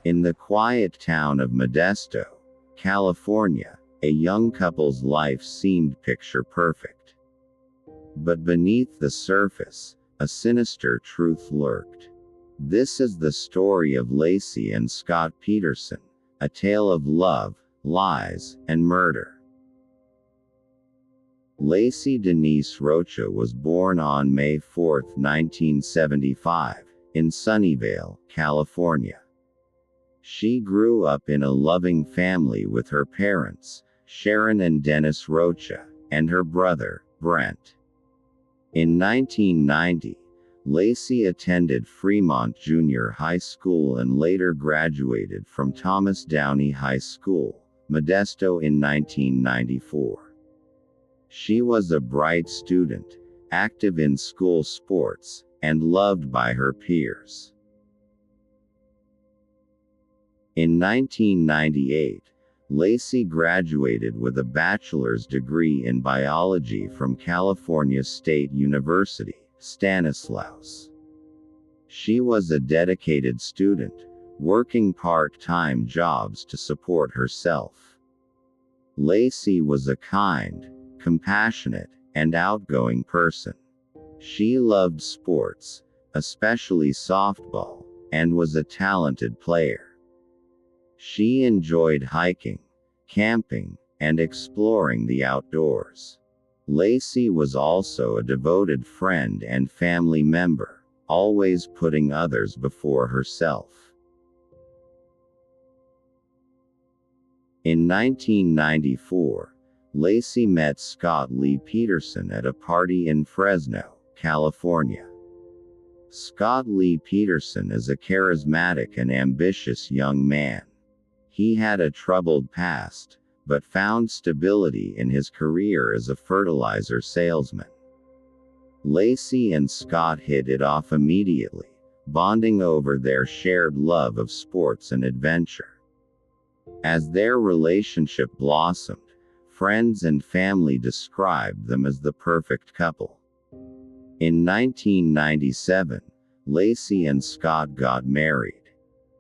In the quiet town of Modesto, California, a young couple's life seemed picture perfect. But beneath the surface, a sinister truth lurked. This is the story of Laci and Scott Peterson, a tale of love, lies, and murder. Laci Denise Rocha was born on May 4, 1975, in Sunnyvale, California. She grew up in a loving family with her parents, Sharon and Dennis Rocha, and her brother, Brent. In 1990, Laci attended Fremont Junior High School and later graduated from Thomas Downey High School, Modesto in 1994. She was a bright student, active in school sports, and loved by her peers. In 1998, Laci graduated with a bachelor's degree in biology from California State University, Stanislaus. She was a dedicated student, working part-time jobs to support herself. Laci was a kind, compassionate, and outgoing person. She loved sports, especially softball, and was a talented player. She enjoyed hiking, camping, and exploring the outdoors. Laci was also a devoted friend and family member, always putting others before herself. In 1994, Laci met Scott Lee Peterson at a party in Fresno, California. Scott Lee Peterson is a charismatic and ambitious young man. He had a troubled past, but found stability in his career as a fertilizer salesman. Laci and Scott hit it off immediately, bonding over their shared love of sports and adventure. As their relationship blossomed, friends and family described them as the perfect couple. In 1997, Laci and Scott got married.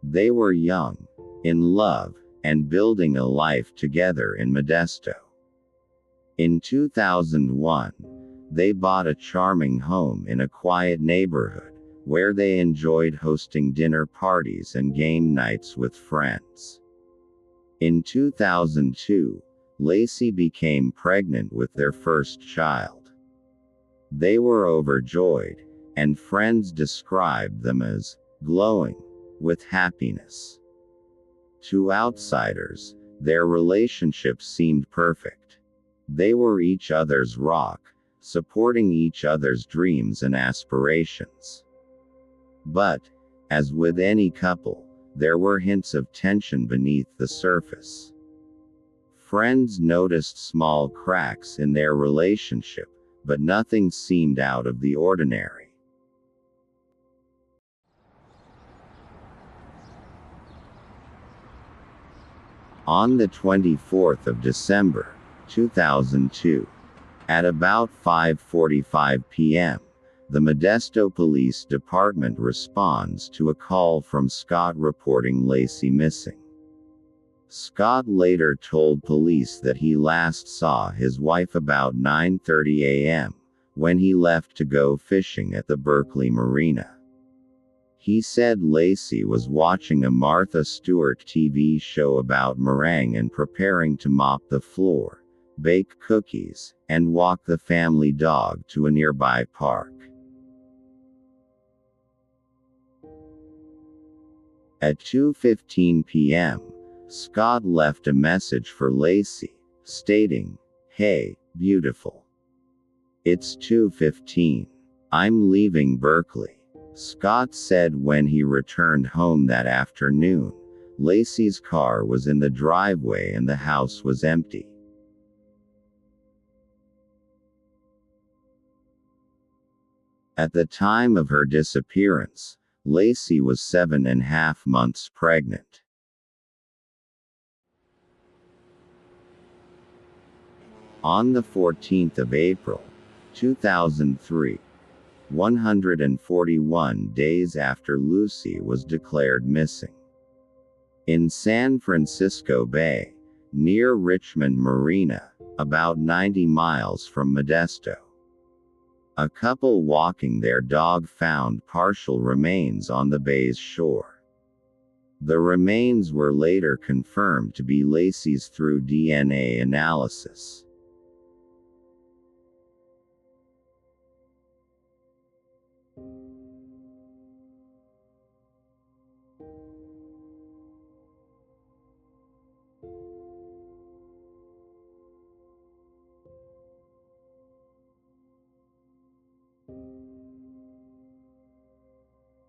They were young, in love, and building a life together in Modesto. In 2001, they bought a charming home in a quiet neighborhood, where they enjoyed hosting dinner parties and game nights with friends. In 2002, Laci became pregnant with their first child. They were overjoyed, and friends described them as glowing with happiness. To outsiders, their relationship seemed perfect. They were each other's rock, supporting each other's dreams and aspirations. But, as with any couple, there were hints of tension beneath the surface. Friends noticed small cracks in their relationship, but nothing seemed out of the ordinary. On the 24th of December, 2002, at about 5:45 p.m., the Modesto Police Department responds to a call from Scott reporting Laci missing. Scott later told police that he last saw his wife about 9:30 a.m., when he left to go fishing at the Berkeley Marina. He said Laci was watching a Martha Stewart TV show about meringue and preparing to mop the floor, bake cookies, and walk the family dog to a nearby park. At 2:15 p.m., Scott left a message for Laci, stating, "Hey, beautiful. It's 2:15. I'm leaving Berkeley." Scott said when he returned home that afternoon, Laci's car was in the driveway and the house was empty. At the time of her disappearance, Laci was 7.5 months pregnant. On the 14th of April, 2003, 141 days after Lucy was declared missing, in San Francisco Bay, near Richmond Marina, about 90 miles from Modesto. A couple walking their dog found partial remains on the bay's shore. The remains were later confirmed to be Laci's through DNA analysis.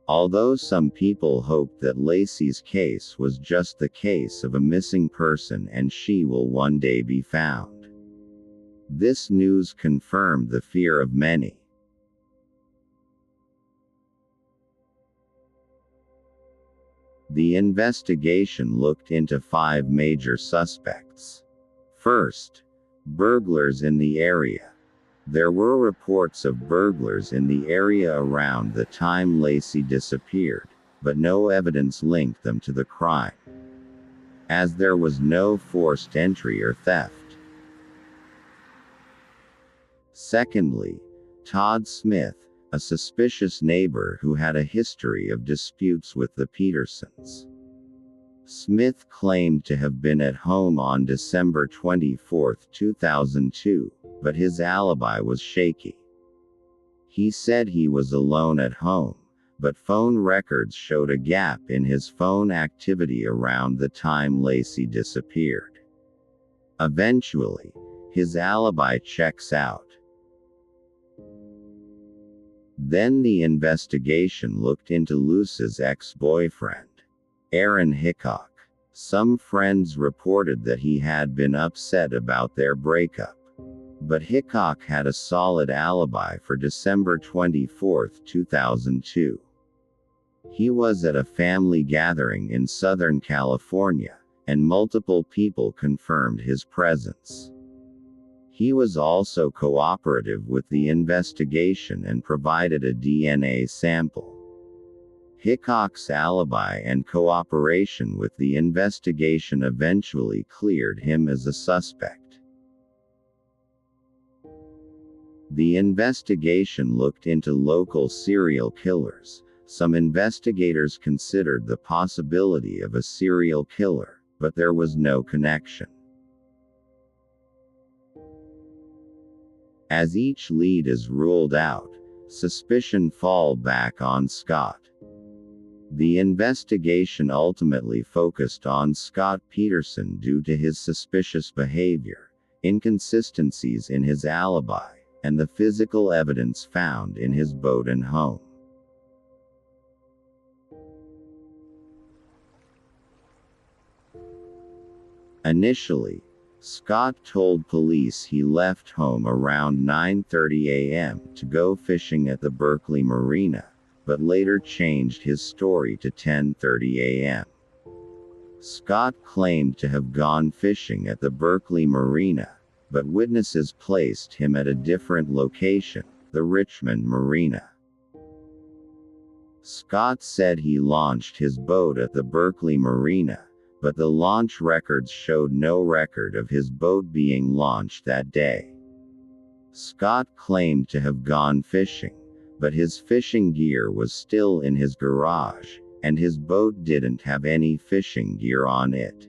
Although some people hoped that Laci's case was just the case of a missing person and she will one day be found. This news confirmed the fear of many. The investigation looked into 5 major suspects. First, burglars in the area. There were reports of burglars in the area around the time Laci disappeared, but no evidence linked them to the crime, as there was no forced entry or theft. Secondly, Todd Smith, a suspicious neighbor who had a history of disputes with the Petersons. Smith claimed to have been at home on December 24, 2002, but his alibi was shaky. He said he was alone at home, but phone records showed a gap in his phone activity around the time Laci disappeared. Eventually, his alibi checks out. Then the investigation looked into Luce's ex-boyfriend, Aaron Hickok. Some friends reported that he had been upset about their breakup, but Hickok had a solid alibi for December 24, 2002. He was at a family gathering in Southern California, and multiple people confirmed his presence. He was also cooperative with the investigation and provided a DNA sample. Hickok's alibi and cooperation with the investigation eventually cleared him as a suspect. The investigation looked into local serial killers. Some investigators considered the possibility of a serial killer, but there was no connection. As each lead is ruled out, suspicion fall back on Scott. The investigation ultimately focused on Scott Peterson due to his suspicious behavior, inconsistencies in his alibi, and the physical evidence found in his boat and home. Initially, Scott told police he left home around 9:30 a.m. to go fishing at the Berkeley Marina, but later changed his story to 10:30 a.m. Scott claimed to have gone fishing at the Berkeley Marina, but witnesses placed him at a different location, the Richmond Marina. Scott said he launched his boat at the Berkeley Marina, but the launch records showed no record of his boat being launched that day. Scott claimed to have gone fishing, but his fishing gear was still in his garage, and his boat didn't have any fishing gear on it.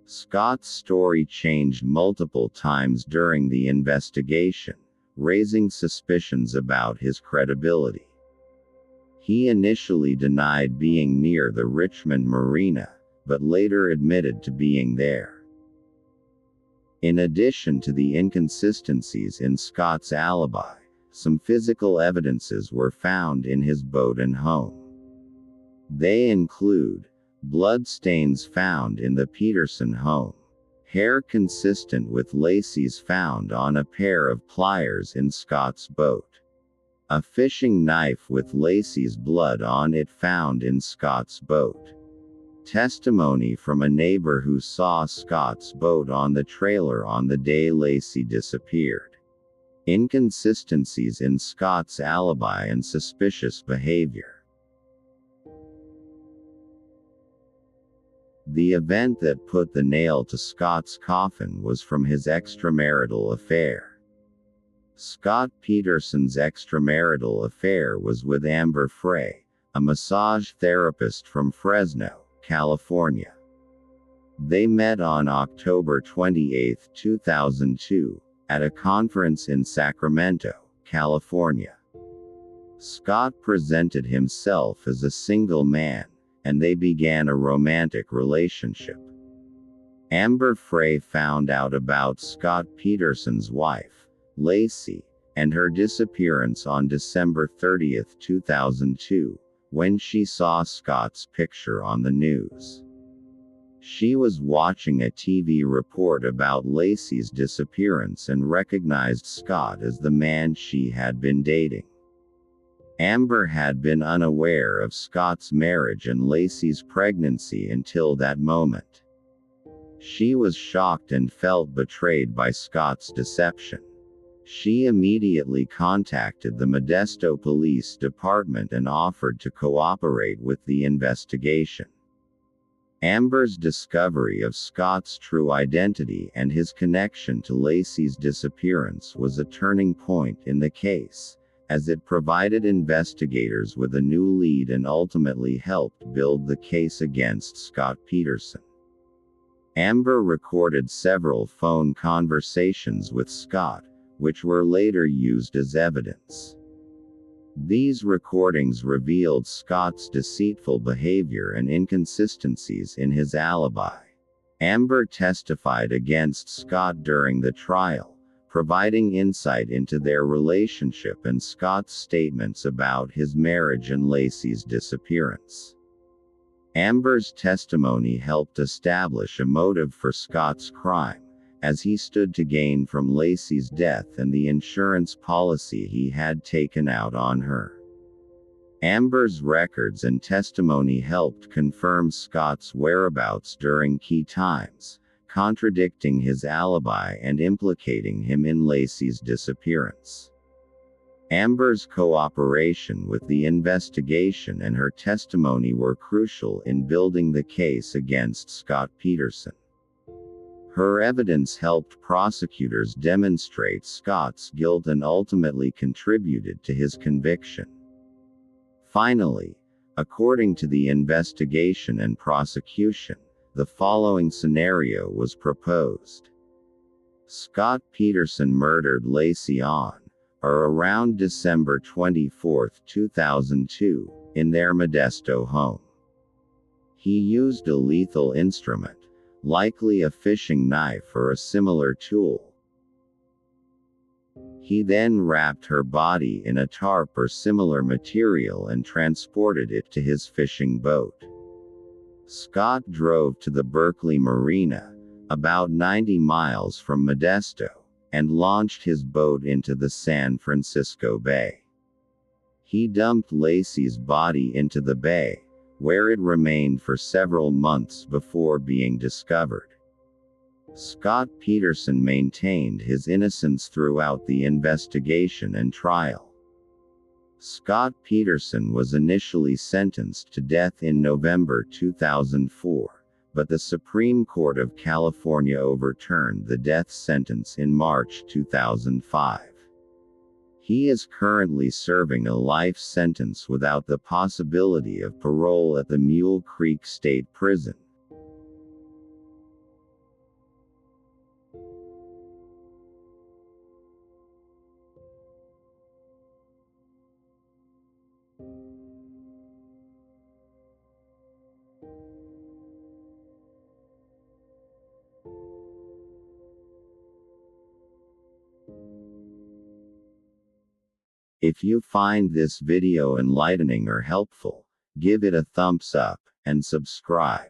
Scott's story changed multiple times during the investigation, raising suspicions about his credibility. He initially denied being near the Richmond Marina, but later admitted to being there. In addition to the inconsistencies in Scott's alibi, some physical evidences were found in his boat and home. They include bloodstains found in the Peterson home, hair consistent with Laci's found on a pair of pliers in Scott's boat, a fishing knife with Laci's blood on it found in Scott's boat, testimony from a neighbor who saw Scott's boat on the trailer on the day Laci disappeared, inconsistencies in Scott's alibi and suspicious behavior. The event that put the nail to Scott's coffin was from his extramarital affair. Scott Peterson's extramarital affair was with Amber Frey, a massage therapist from Fresno, California. They met on October 28, 2002, at a conference in Sacramento, California. Scott presented himself as a single man, and they began a romantic relationship. Amber Frey found out about Scott Peterson's wife, Laci, and her disappearance on December 30, 2002, when she saw Scott's picture on the news. She was watching a TV report about Laci's disappearance and recognized Scott as the man she had been dating. Amber had been unaware of Scott's marriage and Laci's pregnancy until that moment. She was shocked and felt betrayed by Scott's deception. She immediately contacted the Modesto Police Department and offered to cooperate with the investigation. Amber's discovery of Scott's true identity and his connection to Laci's disappearance was a turning point in the case, as it provided investigators with a new lead and ultimately helped build the case against Scott Peterson. Amber recorded several phone conversations with Scott, which were later used as evidence. These recordings revealed Scott's deceitful behavior and inconsistencies in his alibi. Amber testified against Scott during the trial, providing insight into their relationship and Scott's statements about his marriage and Laci's disappearance. Amber's testimony helped establish a motive for Scott's crime, as he stood to gain from Laci's death and the insurance policy he had taken out on her. Amber's records and testimony helped confirm Scott's whereabouts during key times, contradicting his alibi and implicating him in Laci's disappearance. Amber's cooperation with the investigation and her testimony were crucial in building the case against Scott Peterson. Her evidence helped prosecutors demonstrate Scott's guilt and ultimately contributed to his conviction. Finally, according to the investigation and prosecution, the following scenario was proposed. Scott Peterson murdered Laci on or around December 24, 2002, in their Modesto home. He used a lethal instrument, likely a fishing knife or a similar tool. He then wrapped her body in a tarp or similar material and transported it to his fishing boat. Scott drove to the Berkeley Marina, about 90 miles from Modesto, and launched his boat into the San Francisco Bay. He dumped Laci's body into the bay, where it remained for several months before being discovered. Scott Peterson maintained his innocence throughout the investigation and trial. Scott Peterson was initially sentenced to death in November 2004, but the Supreme Court of California overturned the death sentence in March 2005. He is currently serving a life sentence without the possibility of parole at the Mule Creek State Prison. If you find this video enlightening or helpful, give it a thumbs up, and subscribe.